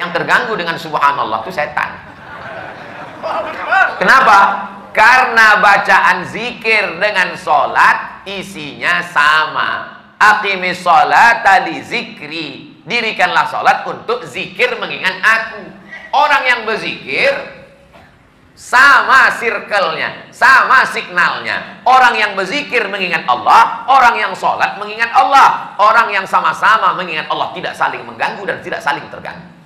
Yang terganggu dengan subhanallah itu setan. Kenapa? Karena bacaan zikir dengan sholat isinya sama. Aqimis sholata li zikri. Dirikanlah sholat untuk zikir mengingat aku. Orang yang berzikir sama circle-nya, sama signalnya. Orang yang berzikir mengingat Allah, orang yang sholat mengingat Allah. Orang yang sama-sama mengingat Allah tidak saling mengganggu dan tidak saling terganggu.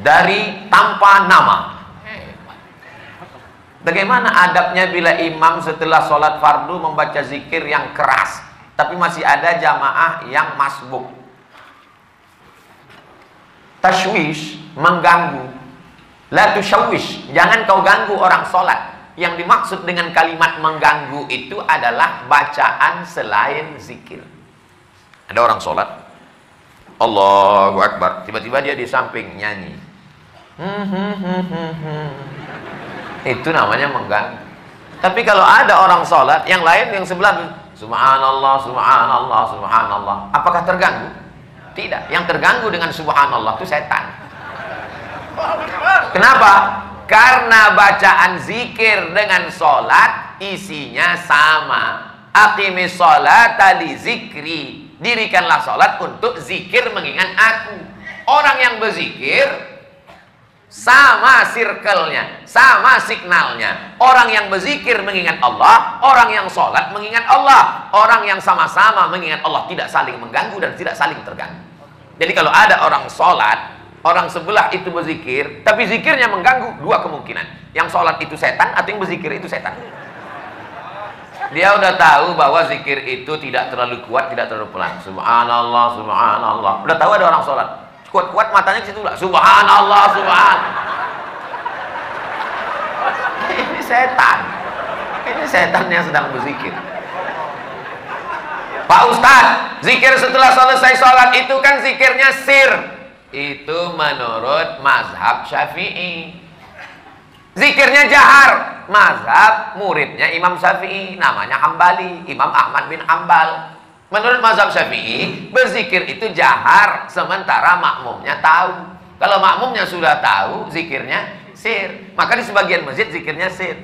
Dari tanpa nama. Bagaimana adabnya bila imam setelah sholat fardu membaca zikir yang keras, tapi masih ada jamaah yang masbuk? Tashwish, mengganggu. La tushawwish, jangan kau ganggu orang sholat. Yang dimaksud dengan kalimat mengganggu itu adalah bacaan selain zikir. Ada orang sholat, Allahu Akbar, tiba-tiba dia di samping nyanyi. Itu namanya mengganggu. Tapi kalau ada orang sholat yang lain yang sebelah, subhanallah, subhanallah, subhanallah, apakah terganggu? Tidak. Yang terganggu dengan subhanallah itu setan. Kenapa? Karena bacaan zikir dengan sholat isinya sama. Aqimis sholata li zikri. Dirikanlah sholat untuk zikir mengingat aku. Orang yang berzikir sama circle-nya, sama signalnya. Orang yang berzikir mengingat Allah, orang yang sholat mengingat Allah. Orang yang sama-sama mengingat Allah tidak saling mengganggu dan tidak saling terganggu. Jadi kalau ada orang sholat, orang sebelah itu berzikir, tapi zikirnya mengganggu, dua kemungkinan. Yang sholat itu setan atau yang berzikir itu setan. Dia udah tahu bahwa zikir itu tidak terlalu kuat, tidak terlalu pelan. Subhanallah, subhanallah. Udah tahu ada orang sholat, kuat-kuat matanya ke situ lah. Subhanallah, subhanallah. Ini setan. Ini setan yang sedang berzikir. Pak Ustadz, zikir setelah selesai sholat itu kan zikirnya sir. Itu menurut mazhab Syafi'i. Zikirnya jahar. Mazhab muridnya Imam Syafi'i, namanya Hambali, Imam Ahmad bin Hambal. Menurut mazhab Syafi'i, berzikir itu jahar sementara makmumnya tahu. Kalau makmumnya sudah tahu, zikirnya sir. Maka di sebagian masjid zikirnya sir.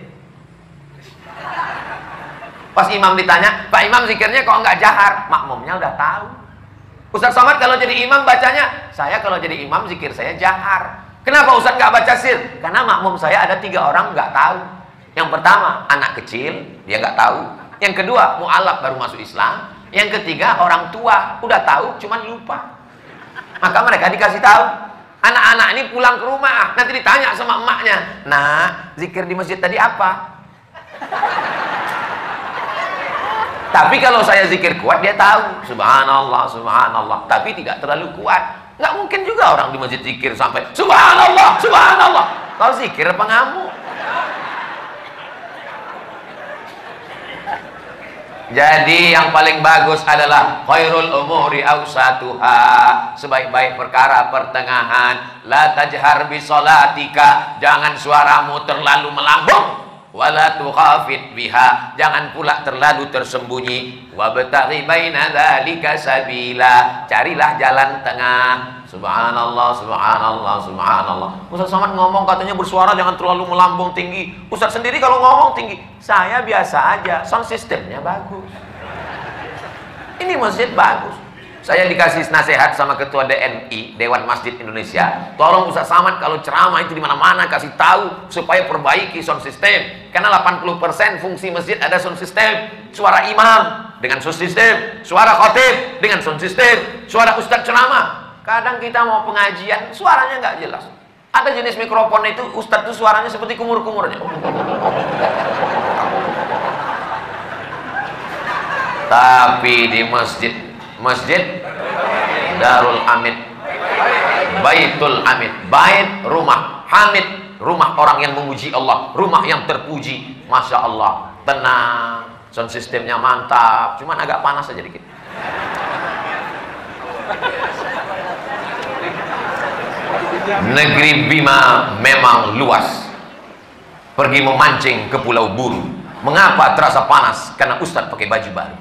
Pas imam ditanya, Pak Imam zikirnya kok nggak jahar? Makmumnya udah tahu. Ustaz Somad kalau jadi imam bacanya, saya kalau jadi imam zikir saya jahar. Kenapa Ustaz nggak baca sir? Karena makmum saya ada 3 orang nggak tahu. Yang pertama, anak kecil, dia nggak tahu. Yang kedua, mu'alaf baru masuk Islam. Yang ketiga, orang tua, udah tahu, cuman lupa. Maka mereka dikasih tahu. Anak-anak ini pulang ke rumah, nanti ditanya sama emaknya, nah, zikir di masjid tadi apa? Tapi kalau saya zikir kuat, dia tahu. Subhanallah, subhanallah. Tapi tidak terlalu kuat. Nggak mungkin juga orang di masjid zikir sampai subhanallah, subhanallah. Kalau zikir apa ngamuk? Jadi yang paling bagus adalah khairul umuri awsatuha, sebaik-baik perkara pertengahan. La tajhar bi sholatika, jangan suaramu terlalu melambung. Wala tukhafit biha, jangan pula terlalu tersembunyi. Wabtaghi baina dzalika sabila, carilah jalan tengah. Subhanallah, subhanallah, subhanallah. Ustaz Somad ngomong katanya bersuara jangan terlalu melambung tinggi. Ustaz sendiri kalau ngomong tinggi, saya biasa aja, sound systemnya bagus. Ini masjid bagus. Saya dikasih nasihat sama ketua DMI, Dewan Masjid Indonesia. Tolong Ustaz Somad kalau ceramah itu di mana-mana kasih tahu supaya perbaiki sound system. Karena 80% fungsi masjid ada sound system. Suara imam dengan sound system, suara khatib dengan sound system, suara ustaz ceramah. Kadang kita mau pengajian, suaranya nggak jelas. Ada jenis mikrofon itu, ustadz itu suaranya seperti kumur-kumurnya. Tapi di masjid Darul Hamid, Baitul Hamid, bait rumah, Hamid rumah orang yang memuji Allah, rumah yang terpuji. Masya Allah, tenang, sound systemnya mantap, cuman agak panas aja dikit. Negeri Bima memang luas. Pergi memancing ke Pulau Buru. Mengapa terasa panas? Karena Ustadz pakai baju baru.